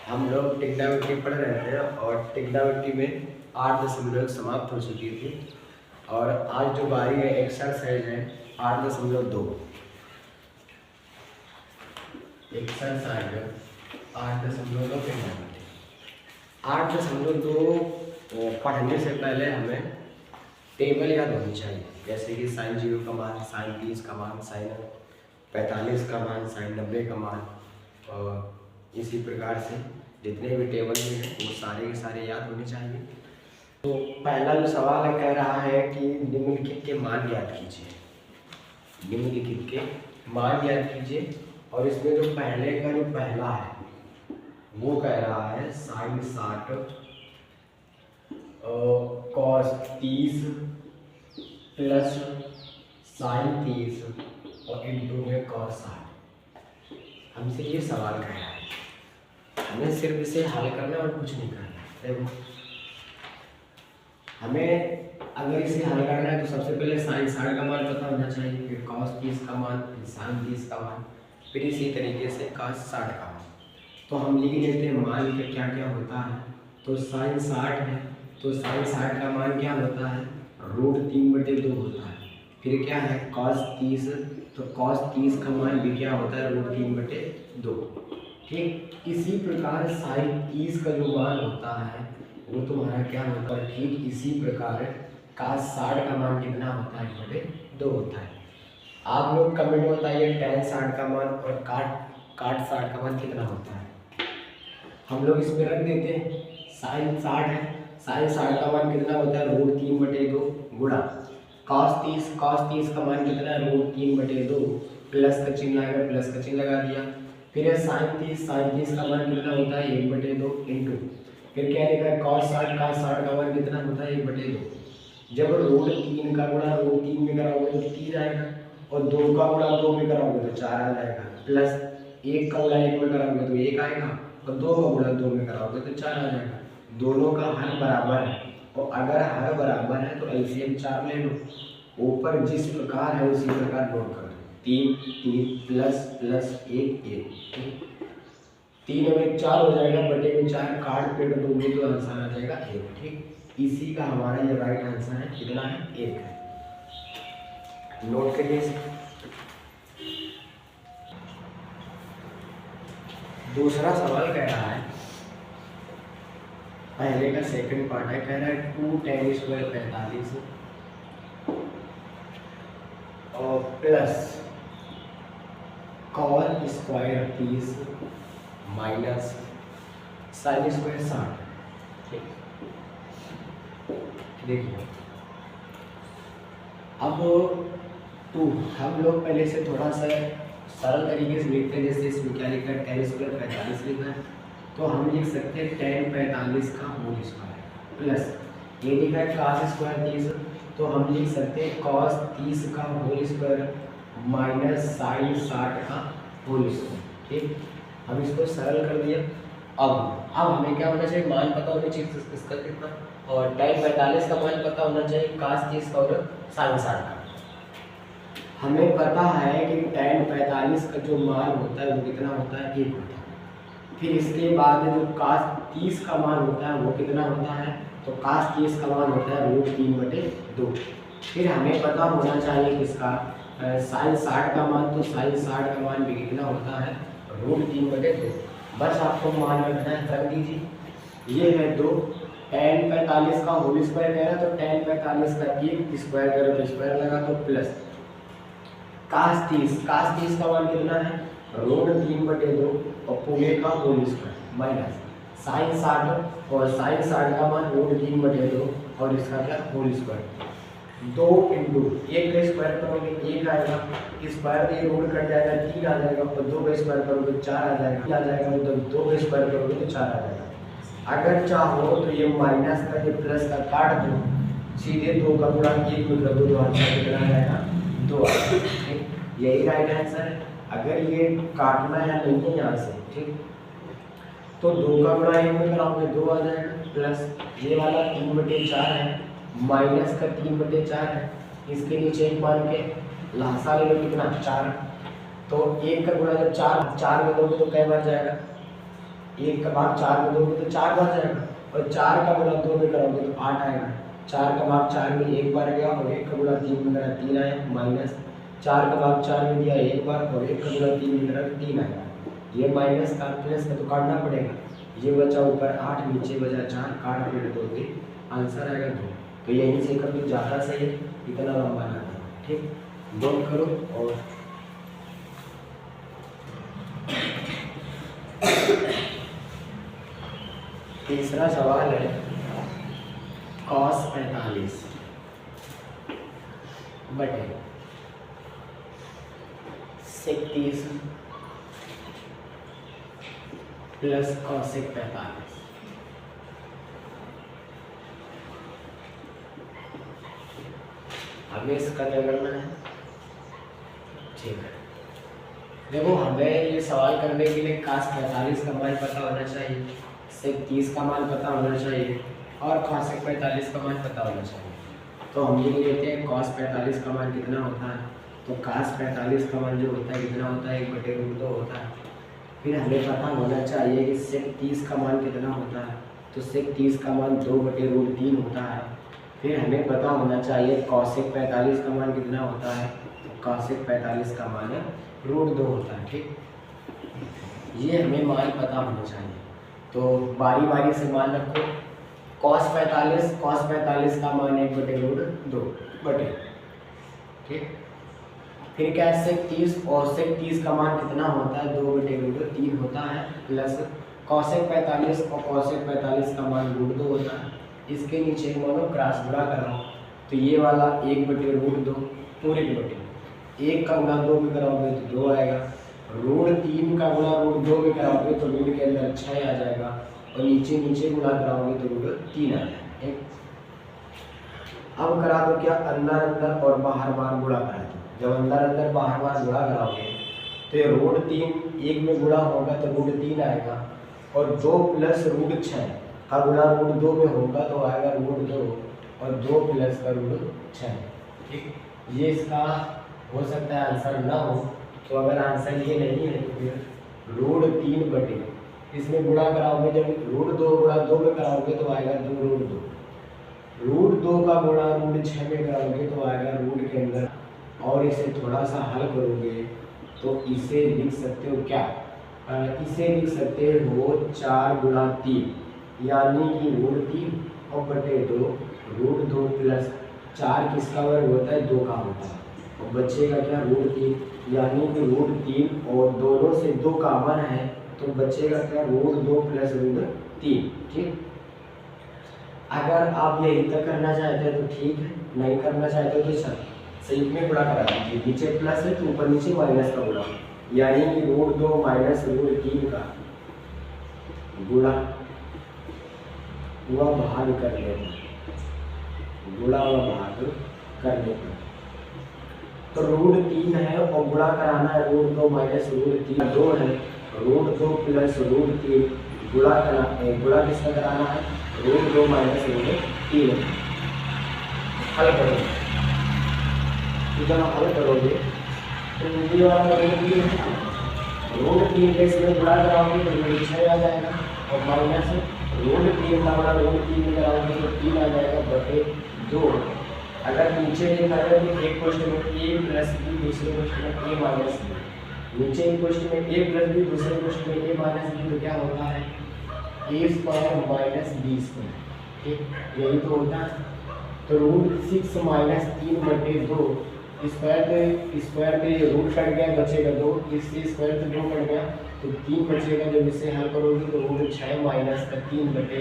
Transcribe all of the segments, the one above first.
हम लोग टिग्नोमेट्री पढ़ रहे थे और टिग्नोमेट्री में 8 दशमलव समाप्त हो चुकी थी और आज जो बारी है एक्सरसाइज है 8.2। एक्सरसाइज 8.2 टिग्नोमेट्री 8.2 पढ़ने से पहले हमें टेबल याद होनी चाहिए, जैसे कि sin 0 का मान, sin 30 का मान, sin 45 का मान, sin 90 का मान और इसी प्रकार से जितने भी टेबल में हैं वो सारे के सारे याद होने चाहिए। तो पहला जो सवाल है कह रहा है कि निम्नलिखित के मान याद कीजिए, निम्नलिखित के मान याद कीजिए। और इसमें जो पहले का जो पहला है वो कह रहा है sin 60 cos 30 प्लस sin 30 और इंटू में cos 60। हमसे ये सवाल कर रहा है, हमें सिर्फ इसे हल करना और कुछ नहीं करना। देखो हमें अगर इसे हल करना है तो सबसे पहले sin 60 का मान पता होना चाहिए, फिर cos 30 का मान, फिर sin 30 का मान, फिर इसी तरीके से cos 60 का मान। तो हम लिख लेते हैं मान के क्या क्या होता है। तो sin 60 है तो sin 60 का मान क्या होता है, √3/2 होता है। फिर क्या है cos 30, तो cos 30 का मान भी क्या होता है, √3/2। ठीक इसी प्रकार sin 30 का जो मान होता है वो तुम्हारा क्या होता है, ठीक इसी प्रकार cos 60 का मान कितना होता है, 1/2 होता है। आप लोग कमेंट में बताइए tan 60 का मान और काट 60 का मान कितना होता है। हम लोग इसमें रख देते हैं sin 60 है, sin 60 का मान कितना होता है, √3/2 गुणा cos 30 का मान कितना है, √3/2 प्लस का चिन्ह आएगा, प्लस का चिन्ह लगा दिया। फिर है sin 30 का मान कितना होता है, 1/2 इंटू फिर क्या लिखा है cos 60 का मान कितना होता है, 1/2। जब √3 का गुणा √3 में कराओगे तो 3 आएगा और 2 का गुणा 2 में कराओगे तो 4 आ जाएगा, प्लस 1 का गुणा 1 में कराओगे तो 1 आएगा और 2 का गुणा 2 में कराओगे तो 4 आ जाएगा। दोनों का हर बराबर है और अगर हर बराबर है तो एलसीएम 4 ले लो, ऊपर जिस प्रकार है उसी प्रकार नोट कर दो। 3 प्लस प्लस 1 3 और 1 4 हो जाएगा, बटे में 4 काट पेड़ दोगे तो आंसर आ जाएगा 1। ठीक इसी का हमारा ये राइट आंसर है, कितना है, 1 है। नोट करिए इसे। दूसरा सवाल कह रहा है, पहले का सेकंड पार्ट है, कह रहा है 2 tan स्क्वायर 45 और plus cos square 30 minus sin square 60। ठीक देखिए अब 2 हम लोग पहले से थोड़ा सा सरल तरीके से लिखते हैं, जैसे इसमें क्या लिखा है, tan स्क्वायर 45 लिखा है तो हम लिख सकते हैं tan 45 का होल स्क्वायर प्लस ये लिखा है cos स्क्वायर 30 तो हम लिख सकते हैं cos 30 का होल स्क्वायर माइनस sin 60 का होल स्क्वायर। ठीक हम इसको सरल कर दिया। अब हमें क्या होना चाहिए, मान पता होना चाहिए इसका कितना, और tan 45 का मान पता होना चाहिए, cos 30 का और sin 60 का। हमें पता है कि tan 45 का जो मान होता है वो कितना होता है, 1 होता है। फिर इसके बाद जो cos 30 का मान होता है वो कितना होता है, तो cos 30 का मान होता है √3/2। फिर हमें पता होना चाहिए किसका, sin 60 का मान, तो sin 60 का मान भी कितना होता है, √3/2। बस आपको मान रखना है, रख दीजिए। ये है 2 tan 45 का होल स्क्वायर कह रहा है तो tan 45 का 1 स्क्वायर करो तो स्क्वायर लगा तो प्लस cos 30 का मान कितना है, √3/2 और पूरे का होल स्क्वायर माइनस sin 60 और sin 60 का मान √3/2 और इसका क्या, होल स्क्वायर। 2 इंटू 1 का स्क्वायर करोगे 1 आएगा, स्क्वायर में रूट कट जाएगा 3 आ जाएगा, और 2 का स्क्वायर करोगे 4 आ जाएगा, आ जाएगा मतलब 2 का स्क्वायर करोगे तो 4 आ जाएगा। अगर चाहो तो ये माइनस का ये प्लस का काट दो, सीधे 2 का गुणा 1 में कर दो तो आंसर कितना आ जाएगा, 2 आ जाएगा। यही राइट आंसर है। अगर ये काटना है नहीं यहाँ से, ठीक तो 2 का गुणा 1 में कराओगे 2 आ जाएगा, प्लस ये वाला 3/4 है माइनस का 3/4 है, इसके नीचे 1 मान के लासा ले लो कितना, 4। तो 1 का गुणा जब 4 में दोगे तो कई बार जाएगा, 1 का भाग 4 में दोगे तो 4 बार जाएगा, और 4 का गुणा 2 में करोगे तो 8 आएगा। 4 का भाग 4 में 1 बार गया, और 1 का गुणा 3 में करा 3 आया, माइनस 4 का भाग 4 में दिया 1 बार, और 1 का गुणा 3 में करा 3 आएगा। ये माइनस का प्लस का तो काटना पड़ेगा, ये बचा ऊपर 8, नीचे बचा 4, काट पीट दोगे आंसर आएगा 2। तो यहीं से कर दो, ज़्यादा सही है, इतना लंबा ना था। ठीक, नोट करो। और तीसरा सवाल है cos 45 बटे sec 30 प्लस cosec 45। हमें इसका क्या करना है? ठीक है, देखो हमें ये सवाल करने के लिए cos 45 का मान पता होना चाहिए, sec 30 का मान पता होना चाहिए, और cosec 45 का मान पता होना चाहिए। तो हम ये लेते हैं cos 45 का मान कितना होता है, तो cos 45 का मान जो होता है कितना होता है, 1/√2 होता है। फिर हमें पता होना चाहिए कि sec 30 का मान कितना होता है, तो sec 30 का मान 2/√3 होता है। फिर हमें पता होना चाहिए cosec 45 का मान कितना होता है, तो cosec 45 का मान √2 होता है। ठीक, ये हमें मान पता होना चाहिए। तो बारी बारी से मान रखो, cos 45 का मान 1/√2 बटे, ठीक। फिर क्या है sec 30, और sec 30 का मान कितना होता है, 2/√3 होता है, प्लस cosec 45 और cosec 45 का मान √2 होता है। इसके नीचे मानो क्रॉस गुणा कराओ, तो ये वाला 1/√2 पूरे के बटे 1 का गुणा 2 में कराओगे तो 2 आएगा, √3 का गुणा √2 में कराओगे तो √2 के अंदर 6 आ जाएगा, और नीचे नीचे गुणा कराओगे तो √3 आ जाएगा। अब करा दो क्या, अंदर अंदर और बाहर बाहर गुणा करा दो। जब अंदर अंदर बाहर बाहर गुणा कराओगे तो ये √3 1 में गुणा होगा तो √3 आएगा, और 2 प्लस √6 का गुणा √2 में होगा तो आएगा √2, और 2 प्लस का √6। ठीक, ये इसका हो सकता है आंसर ना हो, तो अगर आंसर ये नहीं है तो फिर √3 बटे इसमें गुणा कराओगे, जब √2 गुणा 2 में कराओगे तो आएगा 2√2, √2 का गुणा √6 में कराओगे तो आएगा रूट के अंदर, और इसे थोड़ा सा हल करोगे तो इसे लिख सकते हो क्या, इसे लिख सकते हो 4 गुणा 3, यानी कि √3 और बटे 2, √2 प्लस 4 किसका वर्ग होता है, 2 का होता है, और बचेगा क्या √3, यानी कि √3 और दोनों से 2 कॉमन है तो बचेगा क्या √2 प्लस √3। ठीक, अगर आप यही तक करना चाहते हैं तो ठीक है, नहीं करना चाहते हो तो संयुक्त में गुणा करा दीजिए, नीचे प्लस है तो ऊपर नीचे माइनस का गुणा, यानी कि √2 माइनस √3 का गुणा हुआ भाग कर लेना, गुणा हुआ भाग कर लेना। तो √3 है और गुणा कराना है, √2 माइनस √3 2 है, √2 प्लस √3 गुणा कराना, गुणा किसका कराना है, √2 माइनस √3। हल करो, इधर हल करोगे तो ये वाला √3 के इसमें गुणा कराओगे तो 6 आ जाएगा, और माइनस √3 का गुणा √3 में कराओगे तो 3 आ जाएगा बटे 2। अगर नीचे देखा जाए तो एक क्वेश्चन में a प्लस b, दूसरे क्वेश्चन में a माइनस b, नीचे एक क्वेश्चन में a प्लस b, दूसरे क्वेश्चन में a माइनस b, तो क्या होता है a² माइनस b²। ठीक, यही तो होता है। तो √6 माइनस 3 बटे 2, स्क्वायर पे रूट कट गया, बचेगा 2, इससे स्क्वायर पे 2 कट गया तो 3 बचेगा। जब इसे हल करोगे तो √6 माइनस 3 बटे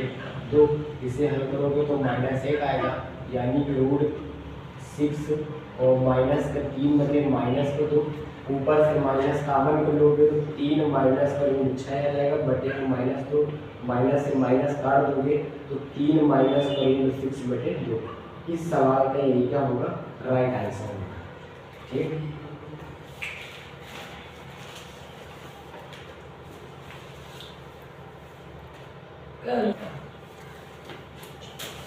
2, इसे हल करोगे तो -1 आएगा, यानी कि √6 और -3 बटे -2, ऊपर से माइनस कॉमन कर लोगे तो 3 माइनस का √6 आ जाएगा बटे -2, माइनस से माइनस काट दोगे तो 3 माइनस का √6 बटे 2। इस सवाल का यही क्या होगा, राइट आंसर होगा। ठीक,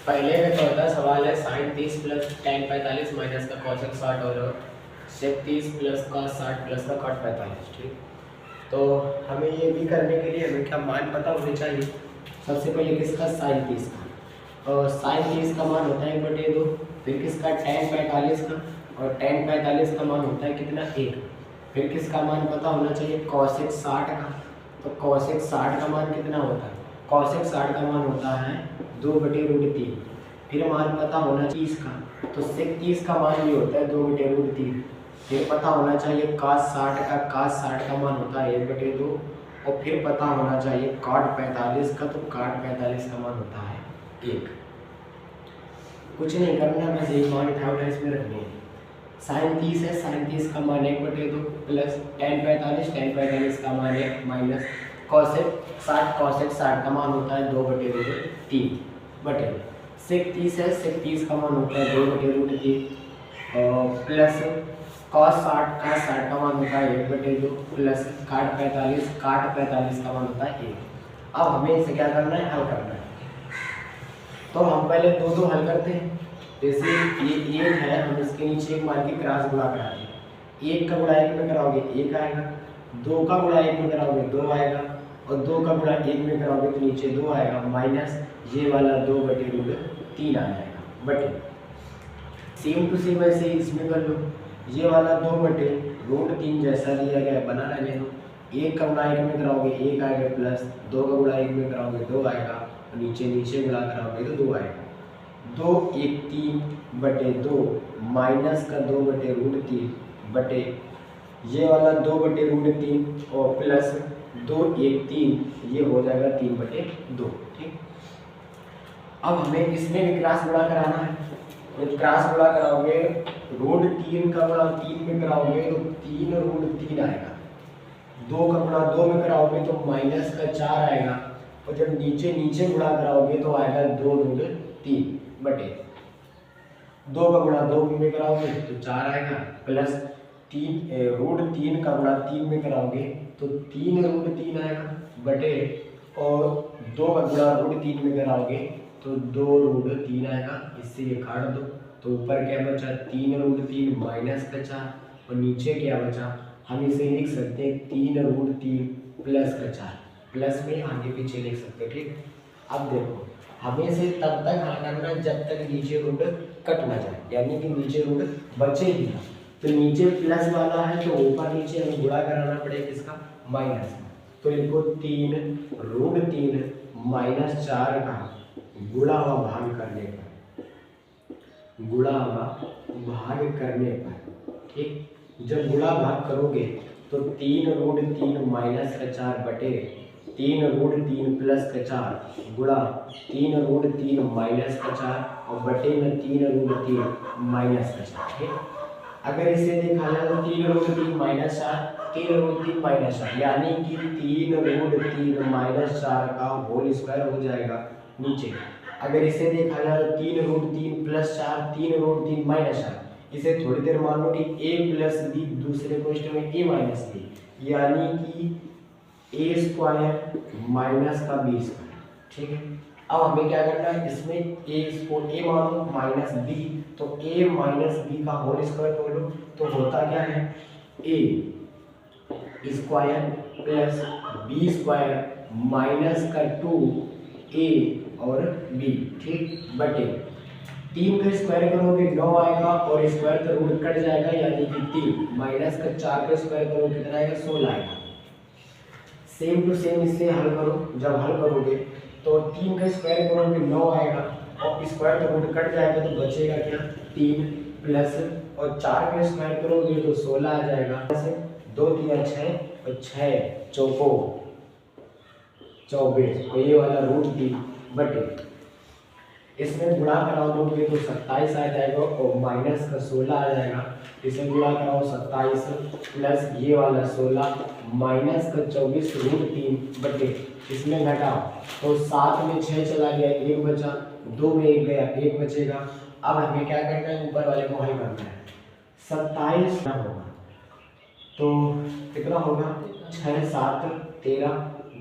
पहले का चौथा सवाल है sin 30 प्लस tan 45 माइनस का cosec 60 और sec 30 प्लस cos 60 प्लस का cot 45। ठीक, तो हमें ये भी करने के लिए हमें क्या मान पता होने चाहिए। सबसे पहले किसका, साइन 30 का, और साइन 30 का मान होता है 1/2, फिर किसका tan 45 का, और tan 45 का मान होता है कितना, 1। फिर किसका मान पता होना चाहिए, cosec 60 का, तो cosec 60 का मान कितना होता है, cosec 60 का मान होता है 2/√3। फिर मान पता होना चाहिए 30 का, तो sec 30 का मान भी होता है 2/√3। फिर पता होना चाहिए cos 60 का, cos 60 का मान होता है 1/2। और फिर पता होना चाहिए cot 45 का, तो cot 45 का मान होता है 1। कुछ नहीं करना, बस एक मान उठा इसमें रखनी है। साइन 30 है, साइन 30 का मान 1/2 प्लस tan 45 का मान 1 माइनस cosec 60 का मान होता है 2/√3 बटे sec 30 है, sec 30 का मान होता है 2/√3 और प्लस cos 60 का मान होता है 1/2 प्लस cot 45 का मान होता है 1। अब हमें इसे क्या करना है, हल करना है। तो हम पहले दो हल करते हैं। जैसे ये 1 है, हम इसके नीचे एक मान की क्रॉस गुणा कराते हैं। 1 का गुणा 1 में कराओगे 1 आएगा, 2 का गुणा 1 में कराओगे 2 आएगा, और 2 का गुणा 1 में कराओगे तो नीचे 2 आएगा, माइनस ये वाला 2/√3 आ जाएगा बटे। सेम टू सेम ऐसे ही इसमें कर लो, ये वाला 2/√3 जैसा दिया गया है बना लेने दो। 1 का गुणा 1 में कराओगे 1 आएगा, प्लस 2 का गुणा 1 में कराओगे 2 आएगा, और नीचे गुणा कराओगे तो 2 आएगा। 2 1 3/2 माइनस का 2/√3 बटे ये वाला 2/√3 और प्लस 2 1 3, ये हो जाएगा 3/2। ठीक, अब हमें इसमें भी क्रॉस गुणा कराना है। तो क्रॉस गुणा कराओगे, √3 का गुणा 3 में कराओगे तो 3√3 आएगा, 2 का गुणा 2 में कराओगे तो माइनस का 4 आएगा, और जब नीचे गुणा कराओगे तो आएगा 2√3 बटे 2 का गुणा 2 में कराओगे तो 4 आएगा, प्लस √3 का गुणा 3 में कराओगे तो 3√3 आएगा बटे, और 2 का गुणा √3 में कराओगे तो 2√3 आएगा। इससे ये काट दो तो ऊपर क्या बचा, 3√3 माइनस का 4, और नीचे क्या बचा, हम इसे लिख सकते हैं 3√3 प्लस का 4, प्लस में आगे पीछे लिख सकते हैं। ठीक, अब देखो हमें इसे तब तक हल करना जब तक नीचे रूट कट ना जाए, यानी कि नीचे रूट बचे ही ना। तो नीचे प्लस वाला है तो ऊपर नीचे हमें गुणा कराना पड़ेगा किसका, माइनस। तो लिखो 3√3 माइनस 4 का गुणा व भाग करने पर, गुणा व भाग करने पर। ठीक, जब गुणा भाग करोगे तो 3√3 माइनस का 4 बटे 3√3 प्लस का 4 गुणा 3√3 माइनस का 4 और बटे में 3√3 माइनस का 4। ठीक, अगर इसे देखा जाए तो 3√3 माइनस 4, 3√3 माइनस 4, यानी कि 3√3 माइनस 4 का होल स्क्वायर हो जाएगा नीचे। अगर इसे देखा जाए तो 3√3 प्लस 4, 3√3 माइनस 4, इसे थोड़ी देर मान लो कि a प्लस बी, दूसरे क्वेश्चन में a माइनस बी, यानी कि a स्क्वायर माइनस का b स्क्वायर। ठीक है, अब हमें क्या करना है, इसमें a मानो माइनस b, तो a माइनस बी का होल स्क्वायर बोलो तो होता क्या है, a square plus b square minus का 2a और b। ठीक, बटे 3 का स्क्वायर करोगे 9 आएगा, और स्क्वायर का रूट कट जाएगा यानी कि 3, माइनस का 4 का स्क्वायर करोगे कितना आएगा, 16 आएगा। सेम टू सेम इसे हल करो, जब हल करोगे तो 3 का स्क्वायर करोगे 9 आएगा, और स्क्वायर का रूट कट जाएगा तो बचेगा क्या, 3 प्लस, और 4 का स्क्वायर करोगे तो 16 आ जाएगा। 2 3 6 और 6 चौको 24, और ये वाला √3 बटे इसमें गुणा कराओगे तो 27 आ जाएगा, और माइनस का 16 आ जाएगा। इसे गुणा कराओ 27 प्लस ये वाला 16 माइनस का 24 √3 बटे, इसमें घटाओ तो 7 में 6 चला गया, 1 बचा, 2 में 1 गया, 1 बचेगा। अब हमें क्या करना है, ऊपर वाले को हल करना है। 27 होगा तो कितना होगा, 6 7 13,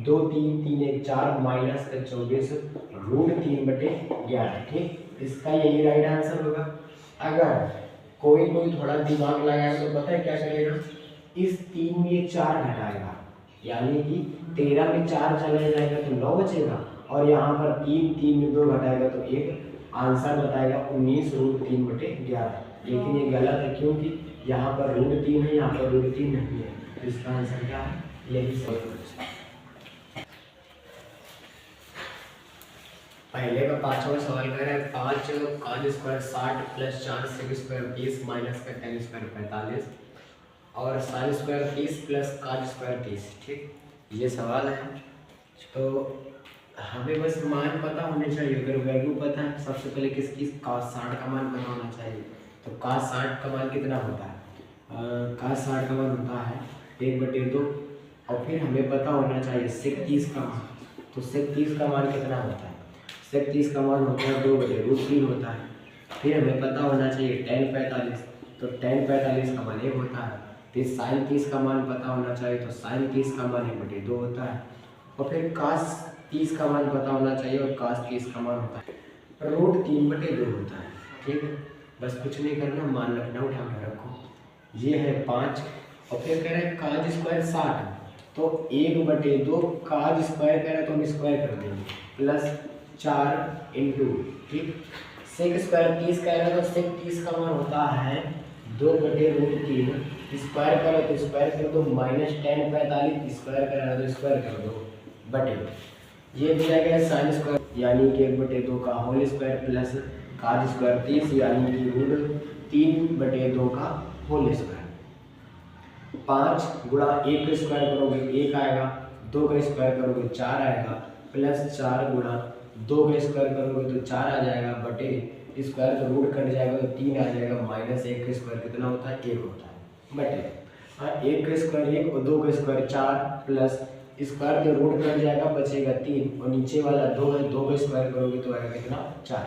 2 3 3 1 4 माइनस का 24 √3 बटे 11। ठीक, इसका यही राइट आंसर होगा। अगर कोई थोड़ा दिमाग लगाएगा तो पता है क्या करेगा, इस 3 में 4 घटाएगा, यानी कि 13 में 4 चला जाएगा तो 9 बचेगा, और यहाँ पर 3 में 2 घटाएगा तो 1, आंसर बताएगा 19√3/11। लेकिन ये गलत है क्योंकि यहाँ पर √3 है, यहाँ पर √3 नहीं है, तो इसका आंसर क्या है, यही सही है। पहले का 5वां सवाल कह रहा है 5 cos square 60 plus 4 sec square 30 minus का tan स्क्वायर 45 और sin square 30 plus cos square 30। ठीक, ये सवाल है। तो हमें बस मान पता होने चाहिए। अगर वैल्यू पता है, सबसे पहले किसकी cos 60 का मान पता होना चाहिए। तो cos 60 का मान कितना होता है, cos 60 का मान होता है 1/2, और फिर हमें पता होना चाहिए sec 30 का मान। तो sec 30 का मान कितना होता है, sec 30 का मान होता है 2/√3 होता है। फिर हमें पता होना चाहिए tan 45, तो tan 45 का मान 1 होता है। फिर sin 30 का मान पता होना चाहिए, तो sin 30 का मान 1/2 होता है। और फिर cos 30 का मान पता होना चाहिए, और cos 30 का मान होता है √3/2 होता है। ठीक है, बस कुछ नहीं करना, मान रखना, उठा कर रखो। ये है 5, और फिर कह रहे हैं cos स्क्वायर 60, तो 1/2 cos स्क्वायर कह रहे हैं तो हम स्क्वायर कर देंगे, प्लस 4 इंटू, ठीक, सेक स्क्वायर 30 कह रहे हैं तो सेक 30 का मान होता है 2/√3, स्क्वायर करो तो स्क्वायर कर दो, माइनस tan 45 स्क्वायर कर रहा है तो स्क्वायर कर दो बटे, ये दिया गया साइन स्क्वायर यानी कि 1/2 का whole square plus cos square 30 यानी कि √3/2 का होल स्क्वायर। 5 गुणा 1 का स्क्वायर करोगे 1 आएगा, 2 का स्क्वायर करोगे 4 आएगा, प्लस 4 गुणा 2 का स्क्वायर करोगे तो 4 आ जाएगा, बटे स्क्वायर तो रूट कट जाएगा तो 3 आ जाएगा, माइनस 1 का स्क्वायर कितना होता है, 1 होता है, बटे 1 का स्क्वायर 1 और 2 का स्क्वायर 4, प्लस स्क्वायर तो रूट कट जाएगा, बचेगा 3, और नीचे वाला 2 है, 2 का स्क्वायर करोगे तो आएगा कितना, 4।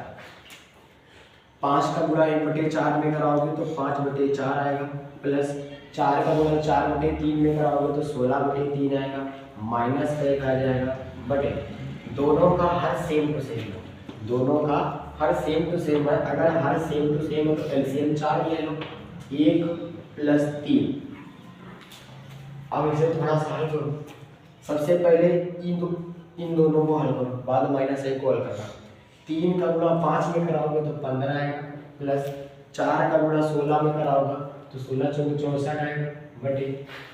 5 का गुणा 1/4 में कराओगे तो 5/4 आएगा, प्लस 4 का गुणा 4/3 में कराओगे तो 16/3 आएगा, माइनस 1 आ जाएगा, बटे दोनों का हर सेम टू सेम है, दोनों का हर सेम टू सेम है। अगर हर सेम टू सेम है तो एलसीएम 4 ले लो, 1 प्लस 3। अब इसे थोड़ा सा हल करो। सबसे पहले इन दोनों को हल करो, बाद माइनस 1 को हल करना। 3 का गुणा 5 में कराओगे तो 15 आएगा, प्लस 4 का गुणा 16 में कराओगे तो 16 चौके 64 आएगा, बटे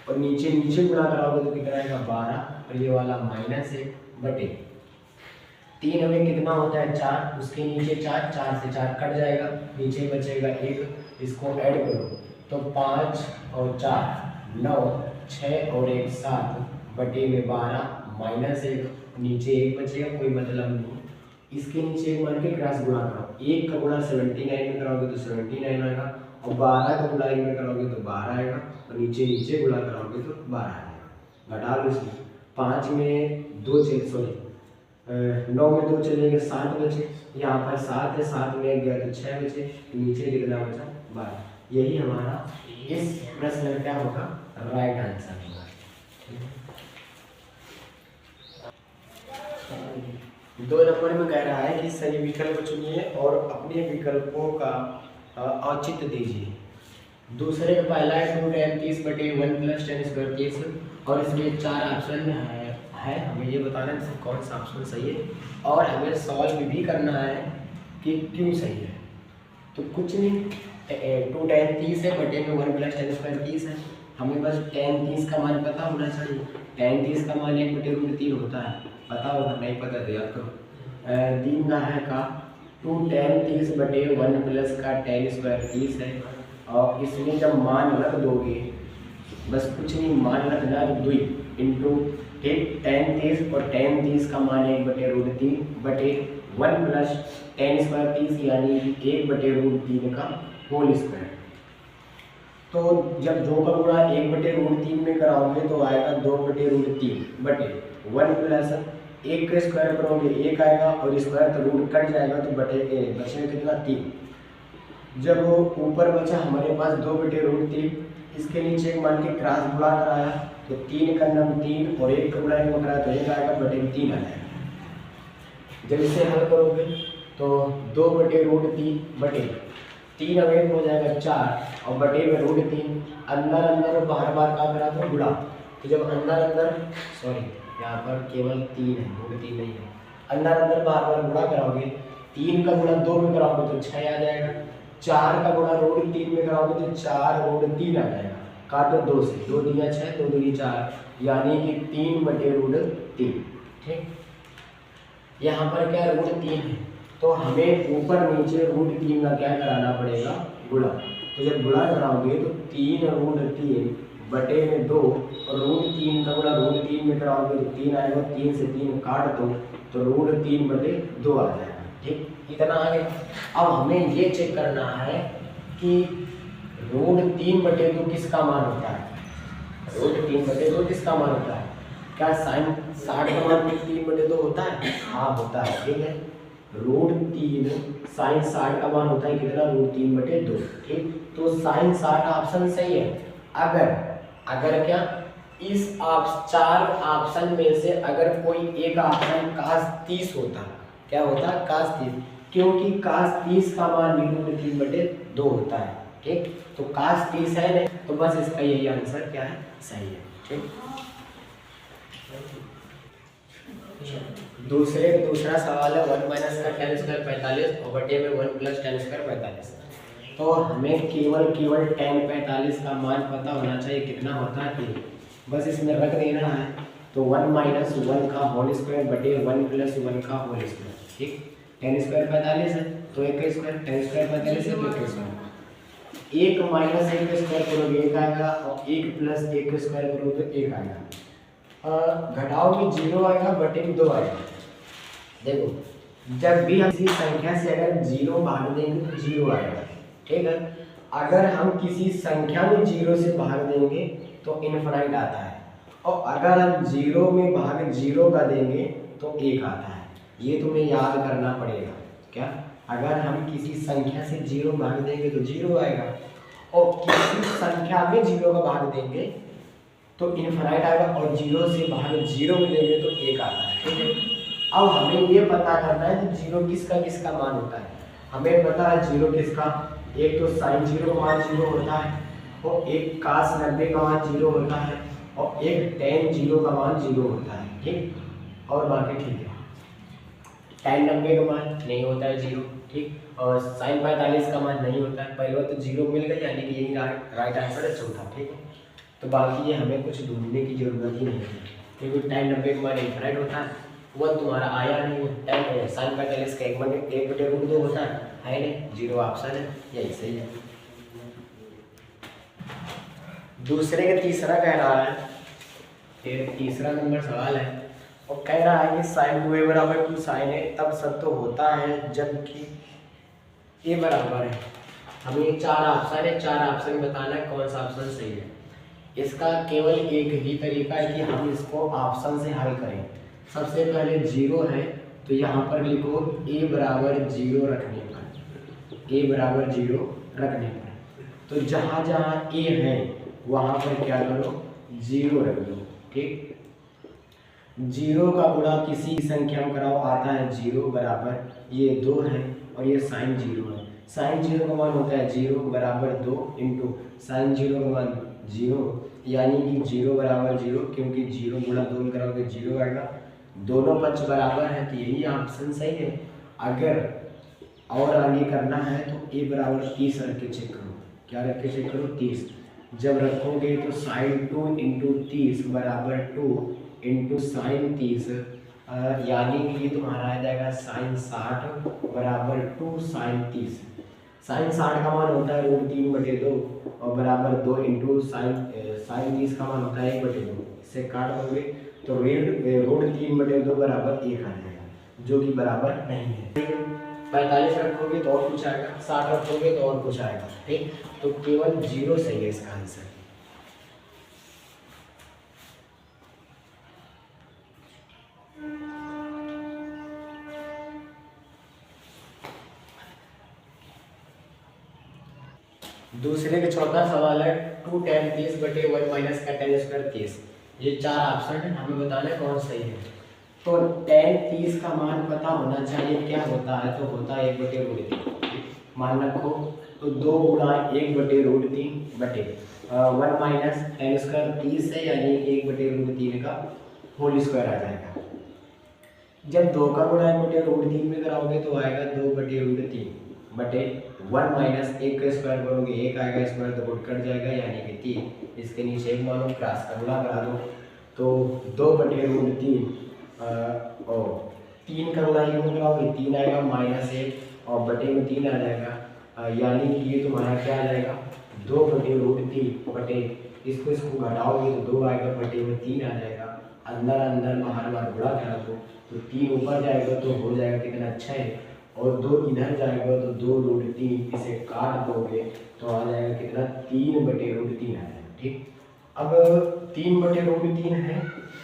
और नीचे गुणा कराओगे तो कितना आएगा 12, और ये वाला माइनस 1 बटे 3 हमें कितना होता है 4, उसके नीचे 4, 4 से 4 कट जाएगा, नीचे बचेगा 1, इसको ऐड करो तो 5 और 4 9, 6 और 1 7 बटे में 12 माइनस 1, नीचे 1 बचेगा, कोई मतलब नहीं। इसके नीचे 1 मान के क्रॉस गुणा करो, 1 का गुणा 79 में कराओगे तो 79 आएगा, और 12 का गुणा 1 में कराओगे तो 12 आएगा, और नीचे गुणा कराओगे तो 12 आएगा। घटा लो इसमें, 5 में 2 सॉरी 9 में 2 चलेंगे 7 बचे, यहाँ पर 7 है, 7 में गया तो 6 बचे, नीचे कितना बचा 12। यही हमारा इस प्रश्न का क्या होगा, राइट आंसर होगा। 2 नंबर में कह रहा है कि सही विकल्प चुनिए और अपने विकल्पों का औचित्य दीजिए। दूसरे का पहला है 2 tan 30 बटे 1 प्लस tan स्क्वायर 30, और इसमें 4 ऑप्शन है, हमें ये बताना है कौन सा ऑप्शन सही है, और हमें सॉल्व भी करना है कि क्यों सही है। तो कुछ नहीं, 2 tan 30 है, बटे में 1 प्लस tan स्क्वायर 30 है, हमें बस tan 30 का मान पता होना चाहिए। tan 30 का मान 1/√3 होता है, पता होगा, नहीं पता तो याद करो। 3 का है का 2 tan 30 बटे 1 प्लस का tan स्क्वायर 30 है, और इसमें जब मान रख दोगे, बस कुछ नहीं, मान रखना 2 इंटू ठीक tan 30, और tan 30 का मान 1/√3 बटे 1 प्लस tan स्क्वायर 30 यानी 1/√3 का होल स्क्वायर। तो जब 2 का गुणा 1/√3 में कराओगे तो आएगा 2/√3 बटे 1 प्लस 1 का स्क्वायर करोगे 1 आएगा, और स्क्वायर तो रूट कट जाएगा तो बचेगा कितना 3। जब ऊपर बचा हमारे पास 2/√3, इसके नीचे मान के क्रॉस गुणा कराया तो 3 का नाम 3 और 1 का गुणा में कराया तो 1 आएगा, बटे 3 आ जाएगा। जब इसे हल करोगे तो 2/√3 बटे 3 अवेद हो जाएगा 4, और बटे में √3, अंदर और बाहर बाहर का करा तो गुणा, तो जब अंदर अंदर सॉरी यहाँ पर केवल 3 है, रूट 3 नहीं है, अंदर अंदर बार बार गुणा कराओगे, 3 का गुणा 2 में कराओगे तो 6 आ जाएगा, 4 का गुणा रूट 3 में कराओगे तो 4 रूट 3 आ जाएगा। काटो 2 से, 2 दिया 6, 2 दूनी 4, यानी कि 3 बटे रूट 3। ठीक, यहाँ पर क्या रूट 3 है तो हमें ऊपर नीचे रूट 3 का क्या कराना पड़ेगा, गुणा। तो जब गुणा कराओगे तो 3 रूट 3 बटे में 2 और रूट 3 का गुणा रूट 3 में कराओगे तो 3 आएगा, 3 से 3 काट दो तो रूट 3 बटे 2 आ जाएगा। ठीक, इतना आ गया। अब हमें ये चेक करना है कि रूट 3 बटे 2 किसका मान होता है, रूट 3 बटे 2 किसका मान होता है, क्या साइन 60 का मान 3 बटे 2 होता है? हाँ होता है। ठीक है, रूट 3 साइन 60 का मान होता है कितना, रूट 3 बटे 2। ठीक, तो साइन 60 ऑप्शन सही है। अगर क्या इस 4 ऑप्शन में से अगर कोई एक ऑप्शन कास 30 होता, क्या होता है, कास 30, क्योंकि कास 30 का मान भी रूट 3 बटे 2 होता है। ठीक, तो कास 30 है नहीं, तो बस इसका यही आंसर क्या है, सही है। ठीक, दूसरा सवाल है 1 माइनस का tan स्क्वायर 45 और बटे में 1 प्लस tan स्क्वायर 45। तो हमें केवल tan 45 का मान पता होना चाहिए कितना होता है, बस इसमें रख देना है। तो 1 माइनस 1 का होल स्क्वायर बटे 1 प्लस 1 का होल स्क्वायर। ठीक, tan स्क्वायर 45 है तो 1 का स्क्वायर, tan स्क्वायर 45 है तो 1 का स्क्वायर, 1 माइनस 1 का स्क्वायर करोगे 1 आएगा और 1 प्लस 1 का स्क्वायर करोगे तो 1 आएगा। घटाओ में 0 आएगा, बटे में 2 आएगा। देखो जब भी हम किसी संख्या से अगर 0 भाग देंगे तो 0 आएगा। ठीक है, अगर हम किसी संख्या में 0 से भाग देंगे तो इनफाइनाइट आता है, और अगर हम 0 में भाग 0 का देंगे तो 1 आता है। ये तुम्हें याद करना पड़ेगा। क्या, अगर हम किसी संख्या से 0 भाग देंगे तो 0 आएगा, और किसी संख्या में 0 का भाग देंगे तो इनफाइनाइट आएगा, और 0 से भाग 0 में देंगे तो 1 आता है। ठीक है, अब हमें ये पता करना है कि 0 किसका किसका मान होता है। हमें पता है 0 किसका, एक तो साइन 0 का मान 0 होता है, और एक कास 90 का मान 0 होता है, और एक tan 0 का मान 0 होता है। ठीक, और बाकी ठीक है, tan 90 का मान नहीं होता है 0। ठीक, और साइन 45 का मान नहीं होता है। पहले तो 0 मिल गया, यानी कि यही राइट आंसर है, चौथा। ठीक है, तो बाकी ये हमें कुछ ढूंढने की जरूरत ही नहीं है, क्योंकि tan 90 का मान इनफाइनाइट होता है, वो तुम्हारा आया नहीं है। साइन 45 का 1 बटे रूट 2 होता है नहीं, 0 ऑप्शन है, यही सही है। दूसरे का तीसरा कह रहा है, फिर तीसरा नंबर सवाल है, और कह रहा है कि साइन 2a बराबर 2 साइन a तब सत्य होता है जबकि a बराबर है। हमें ये 4 ऑप्शन है, 4 ऑप्शन बताना है कौन सा ऑप्शन सही है। इसका केवल एक ही तरीका है कि हम इसको ऑप्शन से हल करें। सबसे पहले 0 है तो यहाँ पर लिखो a बराबर 0 रखने पर, a बराबर 0 रखने पर, तो जहाँ जहाँ a है वहाँ पर क्या करो, 0 रख दो। ठीक, 0 का गुणा किसी संख्या में कराओ आता है 0 बराबर, ये 2 है और ये साइन 0 है। साइन 0 का मान होता है 0 बराबर 2 इंटू साइन 0 का मान 0, यानी कि 0 बराबर 0, क्योंकि 0 गुणा 2 में कराओगे 0 आएगा। दोनों पक्ष बराबर है तो यही ऑप्शन सही है। अगर और आगे करना है तो a बराबर 30 रख के चेक करो। क्या रख के चेक करो, 30। जब रखोगे तो साइन 2 इंटू 30 बराबर 2 इंटू साइन 30, यानी कि ये तुम्हारा आ जाएगा साइन 60 बराबर 2 साइन 30। साइन 60 का मान होता है रूट 3 बटे 2 और बराबर 2 इंटू साइन 30 का मान होता है 1 बटे 2। इससे काट दोगे तो रूट 3 बटे 2 बराबर 1 आ जाएगा, जो कि बराबर नहीं है। 45 रखोगे तो और कुछ आएगा, 60 रखोगे तो और कुछ आएगा। ठीक, तो केवल 0 सही है इसका आंसर। दूसरे का चौथा सवाल है 2 tan 30 बटे 1 माइनस का tan स्क्वायर 30। ये 4 ऑप्शन है, हमें बताना है कौन सही है। तो tan 30 का मान पता होना चाहिए, क्या होता है, तो होता है 1 बटे रूट 3। मान रखो तो 2 गुणा 1 बटे रूट 3 बटे 1 माइनस टेन स्क्वायर 30 है, यानी 1/√3 का होल स्क्वायर आ जाएगा। जब 2 का गुणा 1/√3 में कराओगे तो आएगा 2/√3 बटे 1 माइनस 1 का स्क्वायर करोगे 1 आएगा, स्क्वायर तो गुण कट जाएगा यानी कि 3। इसके नीचे एक मानो क्रॉस का गुणा करा दो तो 2/√3 और 3 का गुणा यूँ कराओगे 3 आएगा, माइनस 1 और बटे में 3 आ जाएगा, यानी कि ये तुम्हारा क्या आ जाएगा 2/√3 बटे इसको घटाओगे तो 2 आएगा, बटे में 3 आ जाएगा। अंदर अंदर बाहर बाहर गुणा करा दो तो 3 ऊपर जाएगा तो हो जाएगा कितना अच्छा है, और 2 इधर जाएगा तो 2√3, इसे काट दोगे तो आ जाएगा कितना 3/√3 आ जाएगा। ठीक, अब 3/√3 है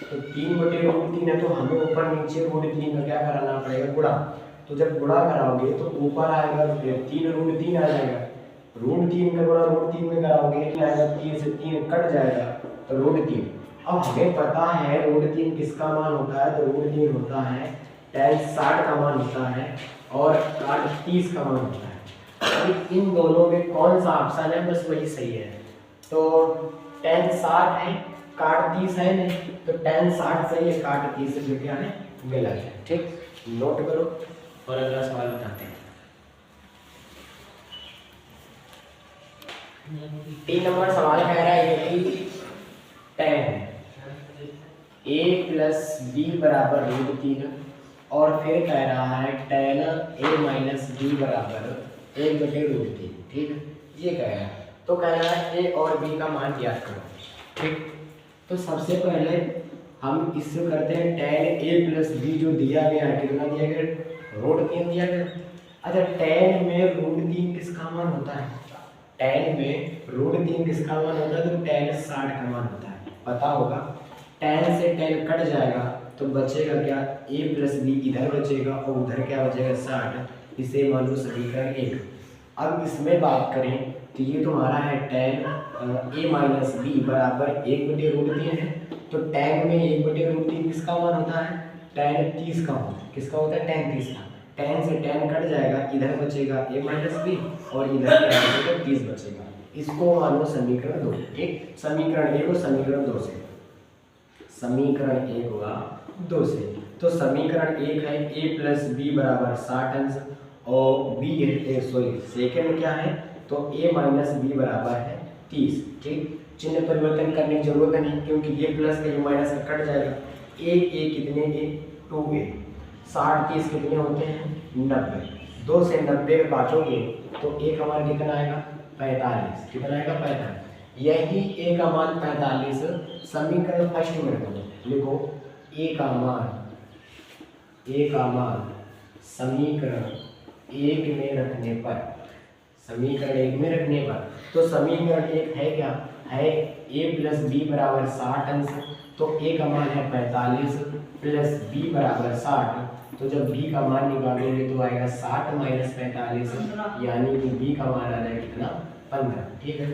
तो 3/√3 है तो हमें ऊपर नीचे √3 का क्या कराना पड़ेगा गुणा। तो जब गुणा कराओगे तो ऊपर आएगा 3√3 आ जाएगा, √3 का गुणा √3 में कराओगे आएगा 3 से 3 कट जाएगा तो √3। अब हमें पता है √3 किसका मान होता है, तो √3 होता है tan 60 का मान होता है और काट 30 का मान होता है। तो इन दोनों में कौन सा ऑप्शन है, बस वही सही है। तो tan 60 है, काट 30 है नहीं, तो tan 60 सही है, काट 30 जो क्या है गलत है। ठीक, नोट करो और अगला सवाल बताते हैं। 3 नंबर सवाल कह रहा है कि tan a प्लस बी बराबर √3 और फिर कह रहा है tan a माइनस बी बराबर 1/√3। ठीक, ये कह रहा है, तो कह रहा है a और b का मान ज्ञात करो। ठीक, तो सबसे पहले हम इससे करते हैं tan a प्लस बी जो दिया गया है, कितना दिया गया √3 दिया गया। अच्छा, tan में √3 किसका मान होता है, tan में √3 किसका मान होता है, तो tan 60 का मान होता है, पता होगा। tan से tan कट जाएगा तो बचेगा क्या a प्लस बी, इधर बचेगा और उधर क्या बचेगा 60, इसे मान लो समीकरण 1। अब इसमें बात करें तो ये तुम्हारा है tan a माइनस बी बराबर 1/√3 है, तो tan में 1/√3 किसका मान होता है, tan 30 का होता है। किसका होता है, tan 30 का। tan से tan कट जाएगा, इधर बचेगा a माइनस बी और इधर क्या बचेगा 30 बचेगा। इसको मान लो समीकरण 2। एक समीकरण 1 और समीकरण 2 से, समीकरण 1 हुआ 2 से, तो समीकरण 1 है a प्लस बी बराबर 60 अंश और b है सेकेंड क्या है, तो a माइनस बी बराबर है 30। ठीक, चिन्ह परिवर्तन करने की जरूरत नहीं क्योंकि ये प्लस का ये माइनस का कट जाएगा। a कितने a 2a 60 30 कितने होते हैं 90, 2 से 90 काटोगे तो a का मान कितना आएगा 45। कितना आएगा 45। यही a का मान 45 समीकरण फर्स्ट में रखो, लिखो a का मान समीकरण 1 में रखने पर, समीकरण 1 में रखने पर, तो समीकरण 1 है क्या है a प्लस बी बराबर 60 अंश, तो a का मान है 45 प्लस b बराबर 60, तो जब b का मान निकालेंगे तो आएगा 60 माइनस 45, यानी कि b का मान आ जाएगा कितना 15। ठीक है,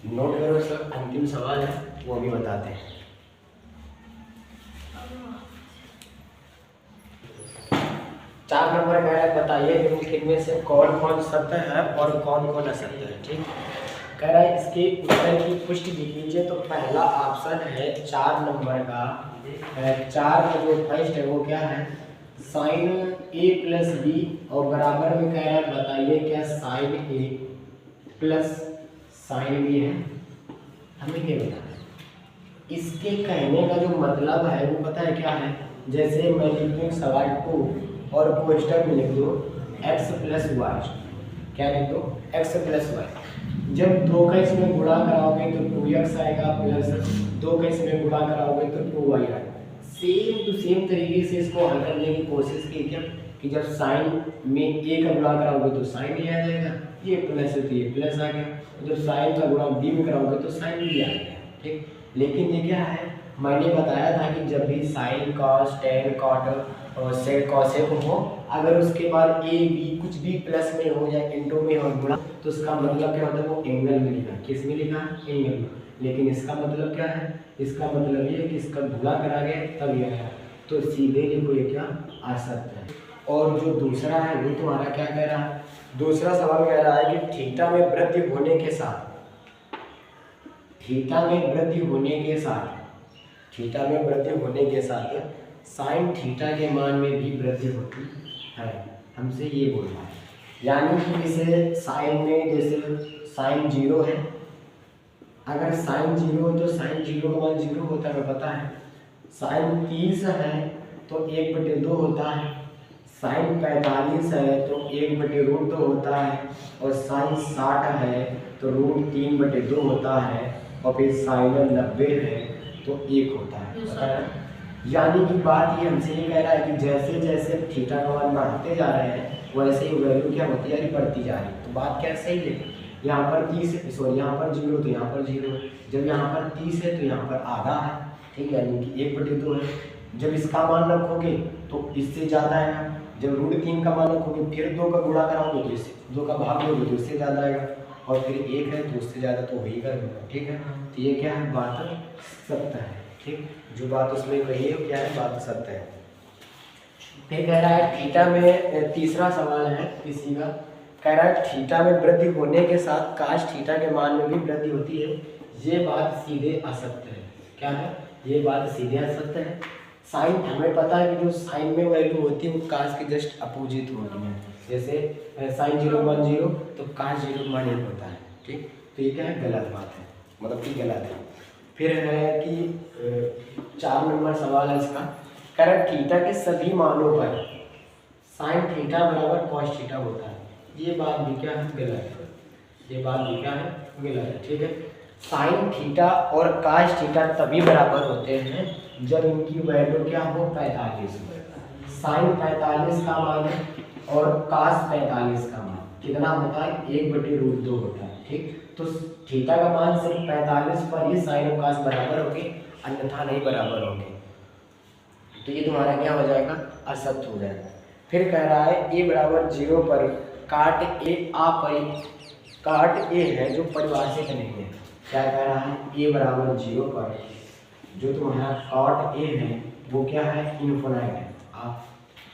नोट करो सर, अंतिम सवाल है वो भी बताते हैं। 4 नंबर कह रहा है बताइए निम्नलिखित में से कौन कौन सत्य है और कौन कौन असत्य है। ठीक, कह रहा है इसके उत्तर की पुष्टि लिख लीजिए। तो पहला ऑप्शन है 4 नंबर का, 4 का जो फर्स्ट है वो क्या है साइन a प्लस बी और बराबर में कह रहा है बताइए क्या sine a plus sine B है, हमें ये बताना है। इसके कहने का जो मतलब है वो पता है क्या है, जैसे मैं लिख दूँ सवाल 2 और क्वेश्चन में लिख दो x प्लस वाई, क्या लिख दो x प्लस वाई। जब 2 का इसमें गुणा कराओगे तो 2x आएगा प्लस 2 का इसमें गुणा कराओगे तो 2y आएगा। सेम टू सेम तरीके से इसको हल करने की कोशिश की क्या कि जब साइन में a का गुणा कराओगे तो साइन a आ जाएगा, ये प्लस है तो ये प्लस आ गया, जब साइन का गुणा b में कराओगे तो साइन b आ गया। ठीक, लेकिन ये क्या है मैंने बताया था कि जब भी साइन कॉस टेन कॉट और सेक कॉसेक हो, अगर उसके बाद a b कुछ भी प्लस में हो जाए इंटू में हो गुणा, तो उसका मतलब क्या होता है वो एंगल में लिखा, किस में लिखा एंगल में। लेकिन इसका मतलब क्या है, इसका मतलब ये है कि इसका गुणा करा गया तब यह है, तो सीधे लिखो ये क्या असत्य है। और जो दूसरा है वो तुम्हारा क्या कह रहा है, दूसरा सवाल कह रहा है कि थीटा में वृद्धि होने के साथ, थीटा में वृद्धि होने के साथ, थीटा में वृद्धि होने के साथ साइन थीटा के मान में भी वृद्धि होती है, हमसे ये बोलना है। यानी कि जैसे साइन में जैसे साइन 0 है, अगर साइन 0 हो तो साइन 0 का मान 0 होता है, पता है। साइन 30 है तो 1/2 होता है, साइन 45 है तो 1/√2 होता है, और साइन 60 है तो √3/2 होता है, और फिर साइन 90 है तो 1 होता है। यानी कि बात ये हमसे ये कह रहा है कि जैसे जैसे थीटा का मान बढ़ाते जा रहे हैं वैसे ही वैल्यू क्या होती जा रही, बढ़ती जा रही है। तो बात क्या सही है, यहाँ पर 30 है, सॉरी यहाँ पर 0 तो यहाँ पर 0 है, जब यहाँ पर 30 है तो यहाँ पर आधा है, ठीक है, यानी कि 1/2 है। जब इसका मान रखोगे तो इससे ज़्यादा आएगा, जब √3 का मान रखोगे फिर 2 का गुणा कराओगे तो इससे 2 का भाग लोगे तो इससे ज़्यादा आएगा, और फिर 1 है तो उससे ज़्यादा तो वही करेगा, ठीक है। तो ये क्या है, बात सत्य है, ठीक, जो बात उसमें कही है क्या है, बात सत्य है। फिर कह रहा है थीटा में, तीसरा सवाल है किसी का, कह रहा है थीटा में वृद्धि होने के साथ काश थीटा के मान में भी वृद्धि होती है, ये बात सीधे असत्य है। क्या है, ये बात सीधे असत्य है। साइन हमें पता है कि जो साइन में वैल्यू होती है वो काश के जस्ट अपोजिट होती है, जैसे साइन 0 मान 0 तो काश 0 मान 1 होता है, ठीक। तो ये क्या है, गलत बात है, मतलब कि गलत है। फिर है कि 4 नंबर सवाल है इसका, कह रहा है थीटा के सभी मानों पर साइन थीटा बराबर कॉस थीटा होता है, ये बात भी क्या है, गलत है, ये बात भी क्या है, गलत है, ठीक है। साइन थीटा और काश थीटा तभी बराबर होते हैं जब इनकी वैल्यू क्या हो, 45। साइन 45 का मान है और काश 45 का मान कितना होता है, 1/√2 होता है, ठीक। तो थीटा का मान सिर्फ 45 पर ही साइन और काश बराबर होंगे, अन्यथा नहीं बराबर होंगे, तो ये तुम्हारा क्या हो जाएगा, असत्य हो जाएगा। फिर कह रहा है a बराबर 0 पर काट ए है जो परिभाषित नहीं है। क्या कह रहा है, a बराबर 0 पर जो तुम्हारा काट ए है वो क्या है, इनफिनाइट है।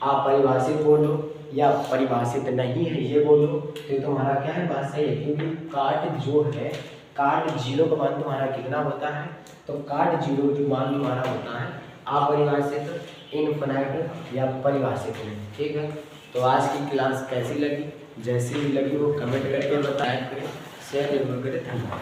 आप परिभाषित बोलो या परिभाषित नहीं है ये बोलो, तो तुम्हारा क्या है, बात सही है, क्योंकि काट जो है, काट 0 का मान तुम्हारा कितना होता है, तो काट 0 जो मान तुम्हारा होता है अपरिभाषित, इनफिनाइट या परिभाषित नहीं, ठीक है। तो आज की क्लास कैसी लगी, जैसी भी लगी वो कमेंट करके बताया करें, शेयर जरूर करें, धन्यवाद।